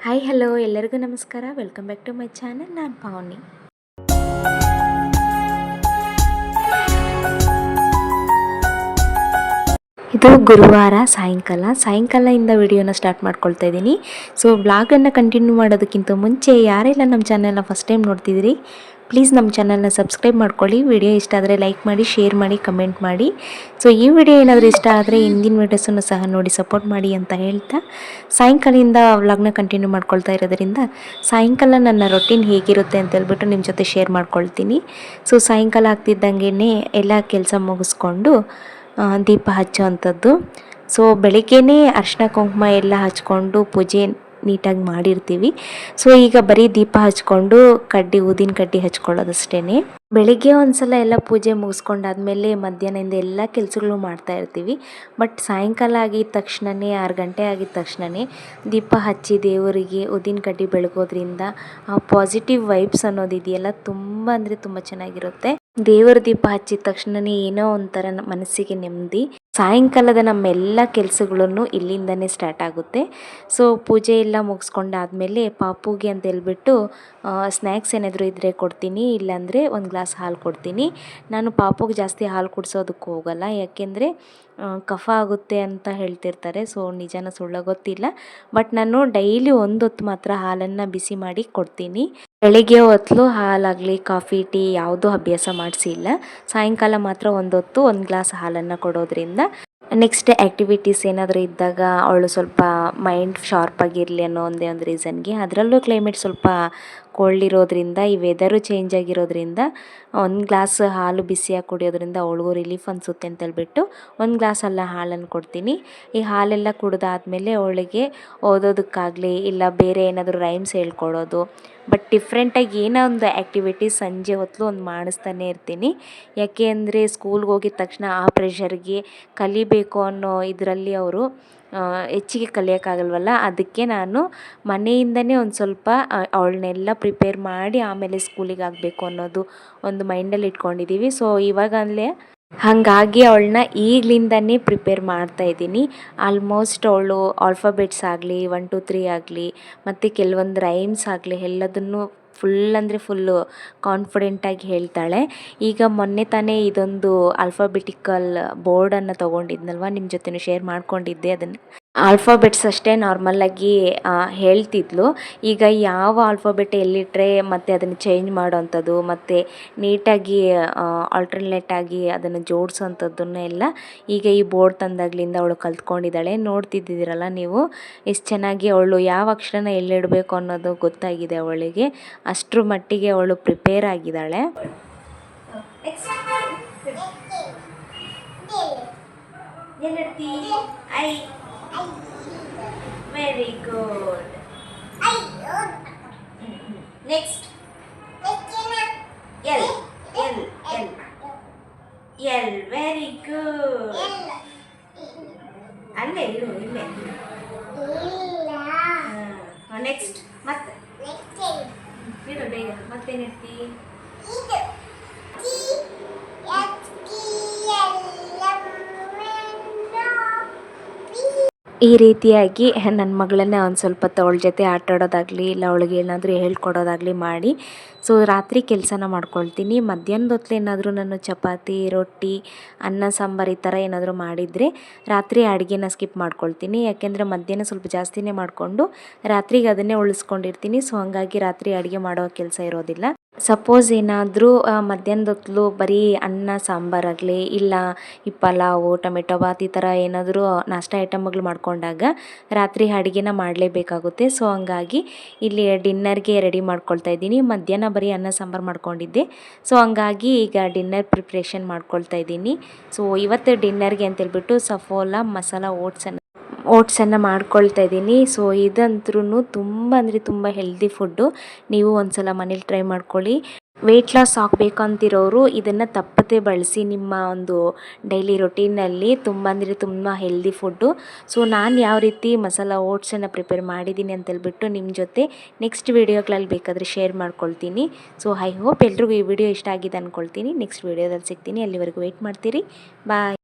Hi hello ಎಲ್ಲರಿಗೂ ನಮಸ್ಕಾರ. Welcome back to my channel. ನಾನು ಪಾವನಿ. ಇದು ಗುರುವಾರ ಸಾಯಂಕಾಲದಿಂದ ವಿಡಿಯೋನ ಸ್ಟಾರ್ಟ್ ಮಾಡ್ಕೊಳ್ತಾ ಇದ್ದೀನಿ. ಸೊ ಬ್ಲಾಗನ್ನು ಕಂಟಿನ್ಯೂ ಮಾಡೋದಕ್ಕಿಂತ ಮುಂಚೆ ಯಾರೆಲ್ಲ ನಮ್ಮ ಚಾನಲ್ನ ಫಸ್ಟ್ ಟೈಮ್ ನೋಡ್ತಿದ್ದೀರಿ, ಪ್ಲೀಸ್ ನಮ್ಮ ಚಾನಲ್ನ ಸಬ್ಸ್ಕ್ರೈಬ್ ಮಾಡ್ಕೊಳ್ಳಿ. ವಿಡಿಯೋ ಇಷ್ಟ ಆದರೆ ಲೈಕ್ ಮಾಡಿ, ಶೇರ್ ಮಾಡಿ, ಕಮೆಂಟ್ ಮಾಡಿ. ಸೊ ಈ ವಿಡಿಯೋ ಏನಾದರೂ ಇಷ್ಟ ಆದರೆ ಹಿಂದಿನ ವೀಡಿಯೋಸನ್ನು ಸಹ ನೋಡಿ ಸಪೋರ್ಟ್ ಮಾಡಿ ಅಂತ ಹೇಳ್ತಾ, ಸಾಯಂಕಾಲದಿಂದ ವ್ಲಾಗ್ನ ಕಂಟಿನ್ಯೂ ಮಾಡ್ಕೊಳ್ತಾ ಇರೋದ್ರಿಂದ ಸಾಯಂಕಾಲ ನನ್ನ ರೊಟೀನ್ ಹೇಗಿರುತ್ತೆ ಅಂತ ಹೇಳ್ಬಿಟ್ಟು ನಿಮ್ಮ ಜೊತೆ ಶೇರ್ ಮಾಡ್ಕೊಳ್ತೀನಿ. ಸೊ ಸಾಯಂಕಾಲ ಆಗ್ತಿದ್ದಂಗೆ ಎಲ್ಲ ಕೆಲಸ ಮುಗಿಸ್ಕೊಂಡು ದೀಪ ಹಚ್ಚೋ ಅಂಥದ್ದು. ಸೊ ಬೆಳಿಗ್ಗೆನೇ ಅರಿಶಿನ ಕುಂಕುಮ ಎಲ್ಲ ಹಚ್ಕೊಂಡು ಪೂಜೆ ನೀಟಾಗಿ ಮಾಡಿರ್ತೀವಿ. ಸೊ ಈಗ ಬರೀ ದೀಪ ಹಚ್ಕೊಂಡು ಊದಿನ ಕಡ್ಡಿ ಹಚ್ಕೊಳ್ಳೋದಷ್ಟೇ. ಬೆಳಿಗ್ಗೆ ಒಂದ್ಸಲ ಎಲ್ಲ ಪೂಜೆ ಮುಗಿಸ್ಕೊಂಡಾದ್ಮೇಲೆ ಮಧ್ಯಾಹ್ನದಿಂದ ಎಲ್ಲ ಕೆಲಸಗಳು ಮಾಡ್ತಾ ಇರ್ತೀವಿ. ಬಟ್ ಸಾಯಂಕಾಲ ಆಗಿದ ತಕ್ಷಣವೇ 6 ಗಂಟೆ ಆಗಿದ ತಕ್ಷಣವೇ ದೀಪ ಹಚ್ಚಿ ದೇವರಿಗೆ ಊದಿನ ಕಡ್ಡಿ ಬೆಳಗೋದ್ರಿಂದ ಆ ಪಾಸಿಟಿವ್ ವೈಬ್ಸ್ ಅನ್ನೋದಿದೆಯಲ್ಲ, ತುಂಬ ಅಂದರೆ ತುಂಬ ಚೆನ್ನಾಗಿರುತ್ತೆ. ದೇವರ ದೀಪ ಹಚ್ಚಿದ ತಕ್ಷಣವೇ ಏನೋ ಒಂಥರ ಮನಸ್ಸಿಗೆ ನೆಮ್ಮದಿ. ಸಾಯಂಕಾಲದ ನಮ್ಮೆಲ್ಲ ಕೆಲಸಗಳನ್ನು ಇಲ್ಲಿಂದನೇ ಸ್ಟಾರ್ಟ್ ಆಗುತ್ತೆ. ಸೊ ಪೂಜೆ ಎಲ್ಲ ಮುಗಿಸ್ಕೊಂಡಾದ್ಮೇಲೆ ಪಾಪುಗೆ ಅಂತ ಹೇಳ್ಬಿಟ್ಟು ಸ್ನ್ಯಾಕ್ಸ್ ಏನಾದರೂ ಇದ್ದರೆ ಕೊಡ್ತೀನಿ, ಇಲ್ಲಾಂದರೆ ಒಂದು ಗ್ಲಾಸ್ ಹಾಲು ಕೊಡ್ತೀನಿ. ನಾನು ಪಾಪುಗೆ ಜಾಸ್ತಿ ಹಾಲು ಕುಡಿಸೋದಕ್ಕೆ ಹೋಗಲ್ಲ, ಯಾಕೆಂದರೆ ಕಫ ಆಗುತ್ತೆ ಅಂತ ಹೇಳ್ತಿರ್ತಾರೆ. ಸೊ ನಿಜನ ಸುಳ್ಳ ಗೊತ್ತಿಲ್ಲ, ಬಟ್ ನಾನು ಡೈಲಿ ಹೊತ್ತು ಮಾತ್ರ ಹಾಲನ್ನು ಬಿಸಿ ಮಾಡಿ ಕೊಡ್ತೀನಿ. ಬೆಳಿಗ್ಗೆ ಹೊತ್ತು ಹಾಲಾಗಲಿ ಕಾಫಿ ಟೀ ಯಾವುದೂ ಅಭ್ಯಾಸ ಮಾಡಿಸಿಲ್ಲ. ಸಾಯಂಕಾಲ ಮಾತ್ರ ಹೊತ್ತು ಒಂದು ಗ್ಲಾಸ್ ಹಾಲನ್ನು ಕೊಡೋದ್ರಿಂದ ನೆಕ್ಸ್ಟ್ ಆ್ಯಕ್ಟಿವಿಟೀಸ್ ಏನಾದರೂ ಇದ್ದಾಗ ಅವಳು ಸ್ವಲ್ಪ ಮೈಂಡ್ ಶಾರ್ಪ್ ಆಗಿರಲಿ ಅನ್ನೋ ಒಂದೇ ಒಂದು ರೀಸನ್ಗೆ. ಅದರಲ್ಲೂ ಕ್ಲೈಮೇಟ್ ಸ್ವಲ್ಪ ಕೋಲ್ಡ್ ಇರೋದ್ರಿಂದ, ಈ ವೆದರು ಚೇಂಜ್ ಆಗಿರೋದ್ರಿಂದ ಒಂದು ಗ್ಲಾಸ್ ಹಾಲು ಬಿಸಿಯಾಗಿ ಕುಡಿಯೋದ್ರಿಂದ ಅವಳಿಗೂ ರಿಲೀಫ್ ಅನಿಸುತ್ತೆ ಅಂತ ಹೇಳ್ಬಿಟ್ಟು ಒಂದು ಗ್ಲಾಸ್ ಹಾಲನ್ನು ಕೊಡ್ತೀನಿ. ಈ ಹಾಲೆಲ್ಲ ಕುಡಿದಾದ್ಮೇಲೆ ಅವಳಿಗೆ ಓದೋದಕ್ಕಾಗಲಿ ಇಲ್ಲ ಬೇರೆ ಏನಾದರೂ ರೈಮ್ಸ್ ಹೇಳ್ಕೊಡೋದು, ಬಟ್ ಡಿಫ್ರೆಂಟಾಗಿ ಏನೋ ಒಂದು ಆ್ಯಕ್ಟಿವಿಟೀಸ್ ಸಂಜೆ ಹೊತ್ತು ಒಂದು ಮಾಡಿಸ್ತಾನೆ ಇರ್ತೀನಿ. ಯಾಕೆ ಅಂದರೆ ಸ್ಕೂಲ್ಗೆ ಹೋಗಿದ ತಕ್ಷಣ ಆ ಪ್ರೆಷರ್ಗೆ ಕಲಿಬೇಕು ಅನ್ನೋ ಇದರಲ್ಲಿ ಅವರು ಹೆಚ್ಚಿಗೆ ಕಲಿಯೋಕ್ಕಾಗಲ್ವಲ್ಲ. ಅದಕ್ಕೆ ನಾನು ಮನೆಯಿಂದನೇ ಒಂದು ಸ್ವಲ್ಪ ಅವಳನ್ನೆಲ್ಲ ಪ್ರಿಪೇರ್ ಮಾಡಿ ಆಮೇಲೆ ಸ್ಕೂಲಿಗೆ ಆಗಬೇಕು ಅನ್ನೋದು ಒಂದು ಮೈಂಡಲ್ಲಿ ಇಟ್ಕೊಂಡಿದ್ದೀವಿ. ಸೊ ಇವಾಗಲೇ ಹಾಗಾಗಿ ಅವಳನ್ನ ಈಗಲಿಂದನೇ ಪ್ರಿಪೇರ್ ಮಾಡ್ತಾಯಿದ್ದೀನಿ. ಆಲ್ಮೋಸ್ಟ್ ಅವಳು ಆಲ್ಫಾಬೆಟ್ಸ್ ಆಗಲಿ 1 2 3 ಆಗಲಿ ಮತ್ತು ಕೆಲವೊಂದು ರೈಮ್ಸ್ ಆಗಲಿ ಎಲ್ಲದನ್ನು ಫುಲ್ ಅಂದರೆ ಫುಲ್ಲು ಕಾನ್ಫಿಡೆಂಟಾಗಿ ಹೇಳ್ತಾಳೆ. ಈಗ ಮೊನ್ನೆ ತಾನೇ ಇದೊಂದು ಆಲ್ಫಾಬೆಟಿಕಲ್ ಬೋರ್ಡನ್ನು ತೊಗೊಂಡಿದ್ನಲ್ವ, ನಿಮ್ಮ ಜೊತೆನೂ ಶೇರ್ ಮಾಡ್ಕೊಂಡಿದ್ದೆ. ಅದನ್ನು ಆಲ್ಫಾಬೆಟ್ಸ್ ಅಷ್ಟೇ ನಾರ್ಮಲಾಗಿ ಹೇಳ್ತಿದ್ಲು. ಈಗ ಯಾವ ಆಲ್ಫಾಬೆಟ್ ಎಲ್ಲಿಟ್ಟರೆ ಮತ್ತು ಅದನ್ನು ಚೇಂಜ್ ಮಾಡೋವಂಥದ್ದು ಮತ್ತು ನೀಟಾಗಿ ಆಲ್ಟರ್ನೇಟಾಗಿ ಅದನ್ನು ಜೋಡಿಸೋವಂಥದ್ದನ್ನು ಎಲ್ಲ ಈಗ ಈ ಬೋರ್ಡ್ ತಂದಾಗಲಿಂದ ಅವಳು ಕಲ್ತ್ಕೊಂಡಿದ್ದಾಳೆ. ನೋಡ್ತಿದ್ದೀರಲ್ಲ ನೀವು ಎಷ್ಟು ಚೆನ್ನಾಗಿ ಅವಳು ಯಾವ ಅಕ್ಷರನ ಎಲ್ಲಿಡಬೇಕು ಅನ್ನೋದು ಗೊತ್ತಾಗಿದೆ ಅವಳಿಗೆ. ಅಷ್ಟರ ಮಟ್ಟಿಗೆ ಅವಳು ಪ್ರಿಪೇರ್ ಆಗಿದ್ದಾಳೆ. Very good. Next. L. Very good. ಅಲ್ಲೇ ಇರು, ಇಲ್ಲೇ. ನೆಕ್ಸ್ಟ್ ಮತ್ತೆ ಇಡು ಬೇಗ. ಮತ್ತೇನಿರ್ತಿ? ಈ ರೀತಿಯಾಗಿ ನನ್ನ ಮಗಳನ್ನ ಒಂದು ಸ್ವಲ್ಪ ಅವಳ ಜೊತೆ ಆಟಾಡೋದಾಗಲಿ ಇಲ್ಲ ಅವಳಿಗೆ ಏನಾದರೂ ಹೇಳ್ಕೊಡೋದಾಗಲಿ ಮಾಡಿ ಸೊ ರಾತ್ರಿ ಕೆಲಸನ ಮಾಡ್ಕೊಳ್ತೀನಿ. ಮಧ್ಯಾಹ್ನದ ಹೊತ್ತು ಏನಾದರೂ ನಾನು ಚಪಾತಿ ರೊಟ್ಟಿ ಅನ್ನ ಸಾಂಬಾರು ಈ ಥರ ಏನಾದರೂ ಮಾಡಿದರೆ ರಾತ್ರಿ ಅಡುಗೆನ ಸ್ಕಿಪ್ ಮಾಡ್ಕೊಳ್ತೀನಿ. ಯಾಕೆಂದರೆ ಮಧ್ಯಾಹ್ನ ಸ್ವಲ್ಪ ಜಾಸ್ತಿನೇ ಮಾಡಿಕೊಂಡು ರಾತ್ರಿಗೆ ಅದನ್ನೇ ಉಳಿಸ್ಕೊಂಡಿರ್ತೀನಿ. ಸೊ ಹಾಗಾಗಿ ರಾತ್ರಿ ಅಡುಗೆ ಮಾಡೋ ಕೆಲಸ ಇರೋದಿಲ್ಲ. ಸಪೋಸ್ ಏನಾದರೂ ಮಧ್ಯಾಹ್ನದ ಹೊತ್ತು ಬರೀ ಅನ್ನ ಸಾಂಬಾರಾಗಲಿ ಇಲ್ಲ ಈ ಪಲಾವು ಟೊಮೆಟೊ ಬಾತ್ ಈ ಥರ ಏನಾದರೂ ನಾಷ್ಟ ಐಟಮ್ಗಳು ಮಾಡ್ಕೊಂಡಾಗ ರಾತ್ರಿ ಅಡುಗೆನ ಮಾಡಲೇಬೇಕಾಗುತ್ತೆ. ಸೊ ಹಂಗಾಗಿ ಇಲ್ಲಿ ಡಿನ್ನರ್ಗೆ ರೆಡಿ ಮಾಡ್ಕೊಳ್ತಾ ಇದ್ದೀನಿ. ಮಧ್ಯಾಹ್ನ ಬರೀ ಅನ್ನ ಸಾಂಬಾರು ಮಾಡ್ಕೊಂಡಿದ್ದೆ. ಸೊ ಹಂಗಾಗಿ ಈಗ ಡಿನ್ನರ್ ಪ್ರಿಪ್ರೇಷನ್ ಮಾಡ್ಕೊಳ್ತಾ ಇದ್ದೀನಿ. ಸೊ ಇವತ್ತು ಡಿನ್ನರ್ಗೆ ಅಂತೇಳ್ಬಿಟ್ಟು ಸಫೋಲಾ ಮಸಾಲ ಓಟ್ಸನ್ನು ಮಾಡ್ಕೊಳ್ತಾ ಇದ್ದೀನಿ. ಸೊ ಇದಂತೂ ತುಂಬ ಅಂದರೆ ತುಂಬ ಹೆಲ್ದಿ ಫುಡ್ಡು. ನೀವು ಒಂದ್ಸಲ ಮನೇಲಿ ಟ್ರೈ ಮಾಡ್ಕೊಳ್ಳಿ. ವೆಯ್ಟ್ ಲಾಸ್ ಆಗಬೇಕಂತಿರೋರು ಇದನ್ನು ತಪ್ಪದೇ ಬಳಸಿ ನಿಮ್ಮ ಒಂದು ಡೈಲಿ ರೊಟೀನಲ್ಲಿ. ತುಂಬ ಅಂದರೆ ತುಂಬ ಹೆಲ್ದಿ ಫುಡ್ಡು. ಸೊ ನಾನು ಯಾವ ರೀತಿ ಮಸಾಲ ಓಟ್ಸನ್ನು ಪ್ರಿಪೇರ್ ಮಾಡಿದ್ದೀನಿ ಅಂತೇಳ್ಬಿಟ್ಟು ನಿಮ್ಮ ಜೊತೆ ನೆಕ್ಸ್ಟ್ ವೀಡಿಯೋಗಳಲ್ಲಿ ಬೇಕಾದರೆ ಶೇರ್ ಮಾಡ್ಕೊಳ್ತೀನಿ. ಸೊ ಐ ಹೋಪ್ ಎಲ್ರಿಗೂ ಈ ವಿಡಿಯೋ ಇಷ್ಟ ಆಗಿದೆ ಅಂದ್ಕೊಳ್ತೀನಿ. ನೆಕ್ಸ್ಟ್ ವೀಡಿಯೋದಲ್ಲಿ ಸಿಗ್ತೀನಿ. ಅಲ್ಲಿವರೆಗೂ ವೆಯ್ಟ್ ಮಾಡ್ತೀರಿ. ಬಾಯ್.